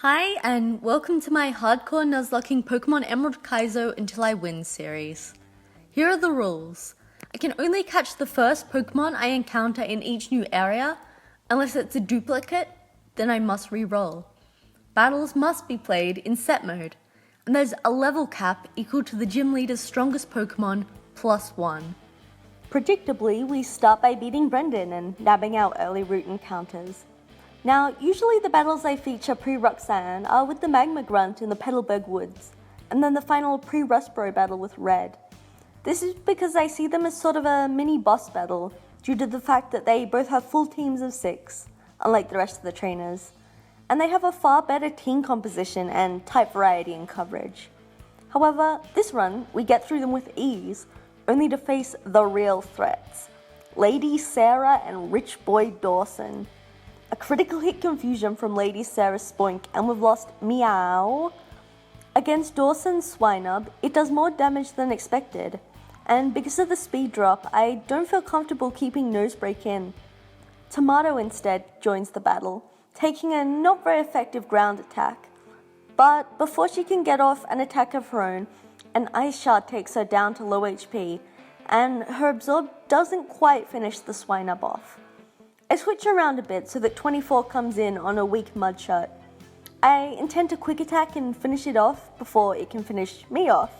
Hi, and welcome to my Hardcore Nuzlocking Pokemon Emerald Kaizo Until I Win series. Here are the rules. I can only catch the first Pokemon I encounter in each new area. Unless it's a duplicate, then I must re-roll. Battles must be played in set mode, and there's a level cap equal to the gym leader's strongest Pokemon +1. Predictably, we start by beating Brendan and nabbing our early route encounters. Now, usually the battles I feature pre-Roxanne are with the Magma Grunt in the Petalburg Woods, and then the final pre-Rustboro battle with Red. This is because I see them as sort of a mini boss battle, due to the fact that they both have full teams of 6, unlike the rest of the trainers, and they have a far better team composition and type variety and coverage. However, this run, we get through them with ease, only to face the real threats, Lady Sarah and Rich Boy Dawson. A critical hit confusion from Lady Sarah's Spoink, and we've lost Meow. Against Dawson's Swinub, it does more damage than expected, and because of the speed drop, I don't feel comfortable keeping Nosebreak in. Tomato instead joins the battle, taking a not very effective ground attack. But before she can get off an attack of her own, an Ice Shard takes her down to low HP, and her Absorb doesn't quite finish the Swinub off. I switch around a bit so that 24 comes in on a weak Mudshot. I intend to quick attack and finish it off before it can finish me off,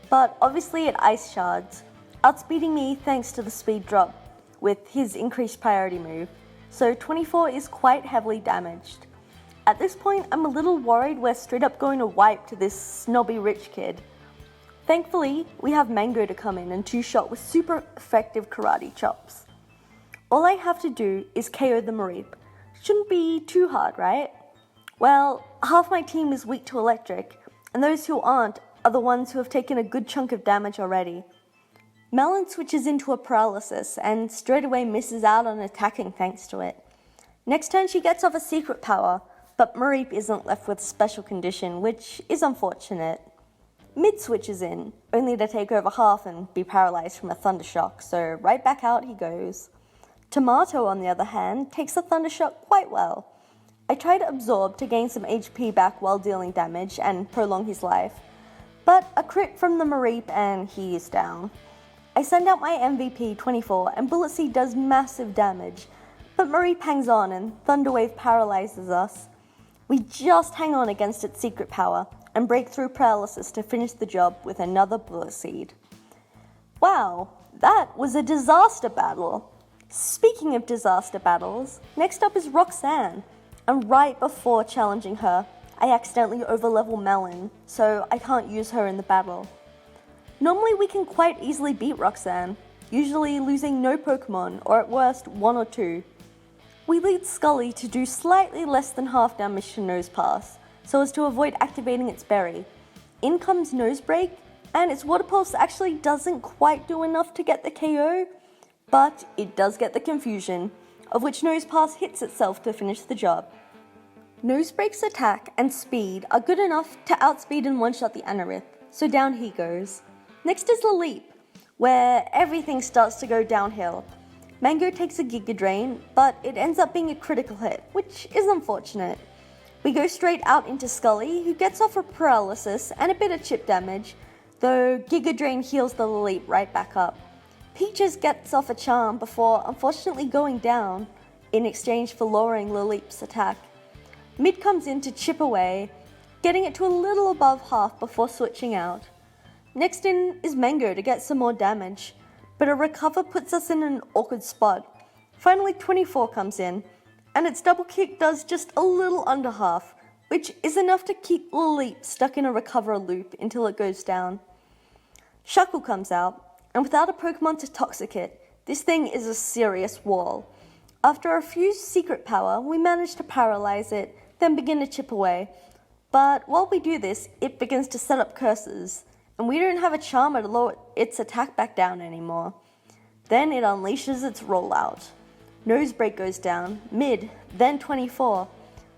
but obviously it Ice Shards, outspeeding me thanks to the speed drop with his increased priority move, so 24 is quite heavily damaged. At this point, I'm a little worried we're straight up going to wipe to this snobby rich kid. Thankfully, we have Mango to come in and two-shot with super effective karate chops. All I have to do is KO the Mareep. Shouldn't be too hard, right? Well, half my team is weak to electric, and those who aren't are the ones who have taken a good chunk of damage already. Melon switches into a paralysis and straight away misses out on attacking thanks to it. Next turn she gets off a secret power, but Mareep isn't left with special condition, which is unfortunate. Mid switches in, only to take over half and be paralyzed from a Thunder Shock, so right back out he goes. Tomato, on the other hand, takes the Thunder Shock quite well. I try to absorb to gain some HP back while dealing damage and prolong his life, but a crit from the Mareep and he is down. I send out my MVP 24 and Bullet Seed does massive damage, but Mareep hangs on and Thunder Wave paralyzes us. We just hang on against its secret power and break through paralysis to finish the job with another Bullet Seed. Wow, that was a disaster battle. Speaking of disaster battles, next up is Roxanne, and right before challenging her, I accidentally overlevel Melon, so I can't use her in the battle. Normally we can quite easily beat Roxanne, usually losing no Pokemon, or at worst 1 or 2. We lead Scully to do slightly less than half damage to Nosepass, so as to avoid activating its berry. In comes Nosebreak, and its Water Pulse actually doesn't quite do enough to get the KO, but it does get the confusion, of which Nosepass hits itself to finish the job. Nosebreak's attack and speed are good enough to outspeed and one-shot the Anorith, so down he goes. Next is the Leap, where everything starts to go downhill. Mango takes a Giga Drain, but it ends up being a critical hit, which is unfortunate. We go straight out into Scully, who gets off a paralysis and a bit of chip damage, though Giga Drain heals the Leap right back up. Peaches gets off a charm before unfortunately going down in exchange for lowering Laleep's attack. Mid comes in to chip away, getting it to a little above half before switching out. Next in is Mango to get some more damage, but a recover puts us in an awkward spot. Finally 24 comes in, and its double kick does just a little under half, which is enough to keep Laleep stuck in a recover loop until it goes down. Shuckle comes out, and without a Pokemon to Toxic it, this thing is a serious wall. After a few secret power, we manage to paralyze it, then begin to chip away. But while we do this, it begins to set up curses, and we don't have a Charmer to lower its attack back down anymore. Then it unleashes its rollout. Nosebreak goes down, Mid, then 24.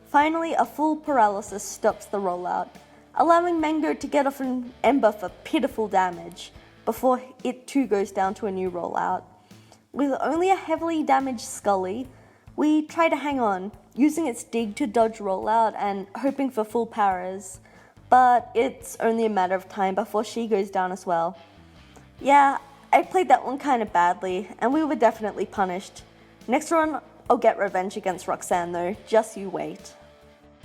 Finally, a full paralysis stops the rollout, allowing Mango to get off an Ember for pitiful damage, before it too goes down to a new rollout. With only a heavily damaged Scully, we try to hang on, using its dig to dodge rollout and hoping for full powers, but it's only a matter of time before she goes down as well. Yeah, I played that one kind of badly, and we were definitely punished. Next run, I'll get revenge against Roxanne though, just you wait.